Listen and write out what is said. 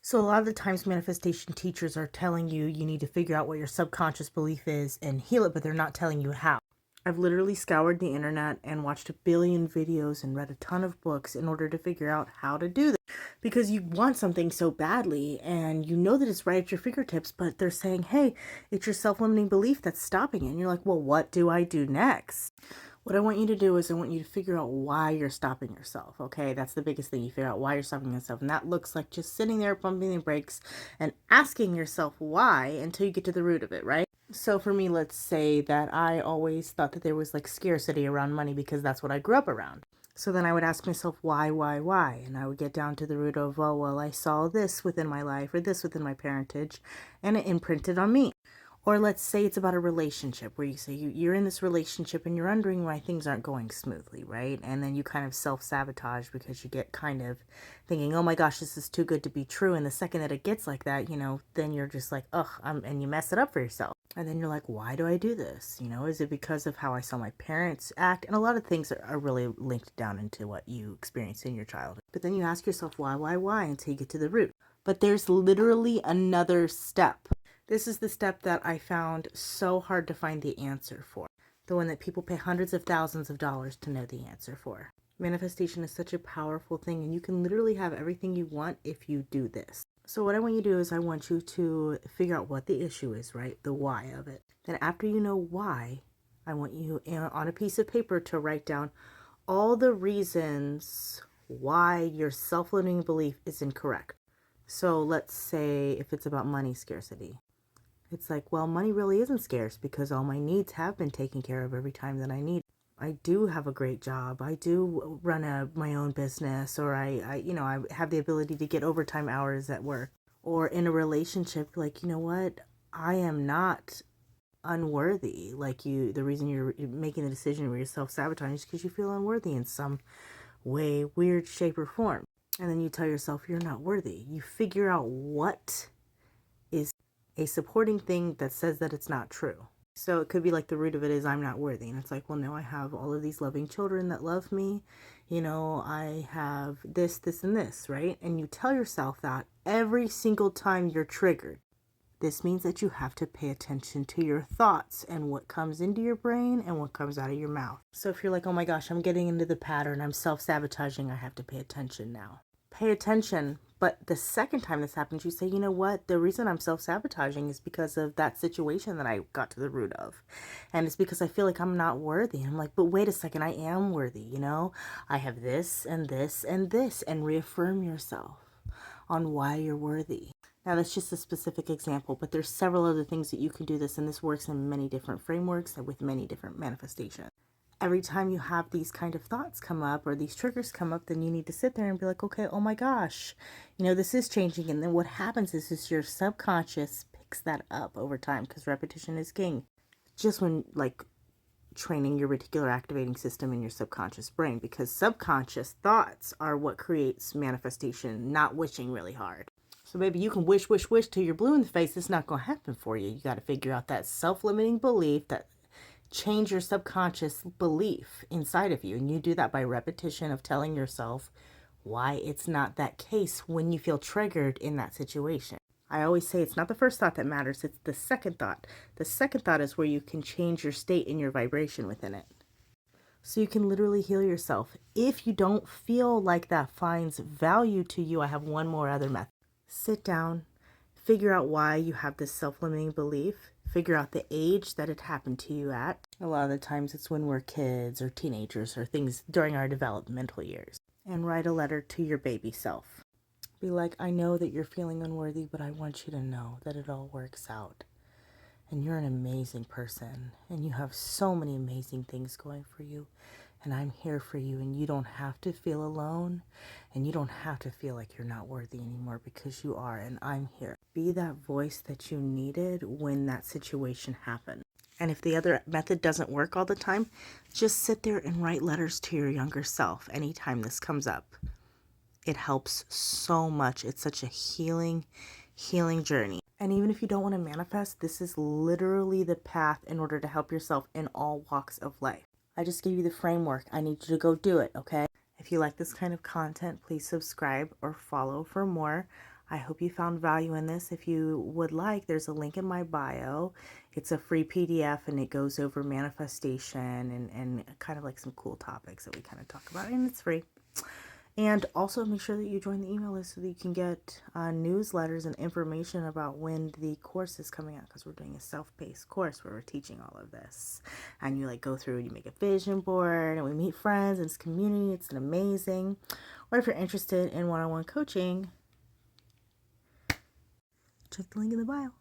So a lot of the times manifestation teachers are telling you you need to figure out what your subconscious belief is and heal it, but they're not telling you how. I've literally scoured the internet and watched a billion videos and read a ton of books in order to figure out how to do this. Because you want something so badly and you know that it's right at your fingertips, but they're saying, hey, it's your self-limiting belief that's stopping it. And you're like, well, what do I do next? What I want you to do is I want you to figure out why you're stopping yourself, okay? That's the biggest thing. You figure out why you're stopping yourself. And that looks like just sitting there pumping the brakes and asking yourself why until you get to the root of it, right? So for me, let's say that I always thought that there was like scarcity around money because that's what I grew up around. So then I would ask myself, why? And I would get down to the root of, oh, well, I saw this within my life or this within my parentage and it imprinted on me. Or let's say it's about a relationship where you say you're in this relationship and you're wondering why things aren't going smoothly, right? And then you kind of self-sabotage because you get kind of thinking, oh my gosh, this is too good to be true. And the second that it gets like that, then you're just like, ugh, and you mess it up for yourself. And then you're like, why do I do this? Is it because of how I saw my parents act? And a lot of things are really linked down into what you experienced in your childhood. But then you ask yourself, why, until you get to the root. But there's literally another step. This is the step that I found so hard to find the answer for. The one that people pay hundreds of thousands of dollars to know the answer for. Manifestation is such a powerful thing, and you can literally have everything you want if you do this. So what I want you to do is I want you to figure out what the issue is, right? The why of it. Then after you know why, I want you on a piece of paper to write down all the reasons why your self-limiting belief is incorrect. So let's say if it's about money scarcity. It's like, well, money really isn't scarce because all my needs have been taken care of every time that I need. I do have a great job. I do run my own business, or I have the ability to get overtime hours at work. Or in a relationship, like, you know what? I am not unworthy. Like the reason you're making the decision where you're self-sabotaging is because you feel unworthy in some way, weird shape or form. And then you tell yourself you're not worthy. You figure out what is a supporting thing that says that it's not true. So it could be like the root of it is I'm not worthy. And it's like, well, no, I have all of these loving children that love me. I have this, and this, right? And you tell yourself that every single time you're triggered. This means that you have to pay attention to your thoughts and what comes into your brain and what comes out of your mouth. So if you're like, oh my gosh, I'm getting into the pattern, I'm self-sabotaging, I have to pay attention now. Pay attention. But the second time this happens, you say, you know what? The reason I'm self-sabotaging is because of that situation that I got to the root of. And it's because I feel like I'm not worthy. And I'm like, but wait a second, I am worthy, I have this and this and this. And reaffirm yourself on why you're worthy. Now, that's just a specific example, but there's several other things that you can do this, and this works in many different frameworks and with many different manifestations. Every time you have these kind of thoughts come up or these triggers come up, then you need to sit there and be like, okay, oh my gosh, this is changing. And then what happens is your subconscious picks that up over time because repetition is king. Just when training your reticular activating system in your subconscious brain, because subconscious thoughts are what creates manifestation, not wishing really hard. So maybe you can wish till you're blue in the face. It's not going to happen for you. You got to figure out that self-limiting belief, that change your subconscious belief inside of you. And you do that by repetition of telling yourself why it's not that case when you feel triggered in that situation. I always say it's not the first thought that matters. It's the second thought. The second thought is where you can change your state and your vibration within it. So you can literally heal yourself. If you don't feel like that finds value to you, I have one more other method. Sit down, figure out why you have this self-limiting belief, figure out the age that it happened to you at. A lot of the times it's when we're kids or teenagers or things during our developmental years. And write a letter to your baby self. Be like, I know that you're feeling unworthy, but I want you to know that it all works out. And you're an amazing person. And you have so many amazing things going for you. And I'm here for you, and you don't have to feel alone, and you don't have to feel like you're not worthy anymore, because you are, and I'm here. Be that voice that you needed when that situation happened. And if the other method doesn't work all the time, just sit there and write letters to your younger self anytime this comes up. It helps so much. It's such a healing journey. And even if you don't want to manifest, this is literally the path in order to help yourself in all walks of life. I just gave you the framework. I need you to go do it, okay? If you like this kind of content, please subscribe or follow for more. I hope you found value in this. If you would like, there's a link in my bio. It's a free PDF and it goes over manifestation and kind of like some cool topics that we kind of talk about, and it's free. And also make sure that you join the email list so that you can get newsletters and information about when the course is coming out, because we're doing a self-paced course where we're teaching all of this. And you like go through and you make a vision board and we meet friends and it's community. It's amazing. Or if you're interested in one-on-one coaching, check the link in the bio.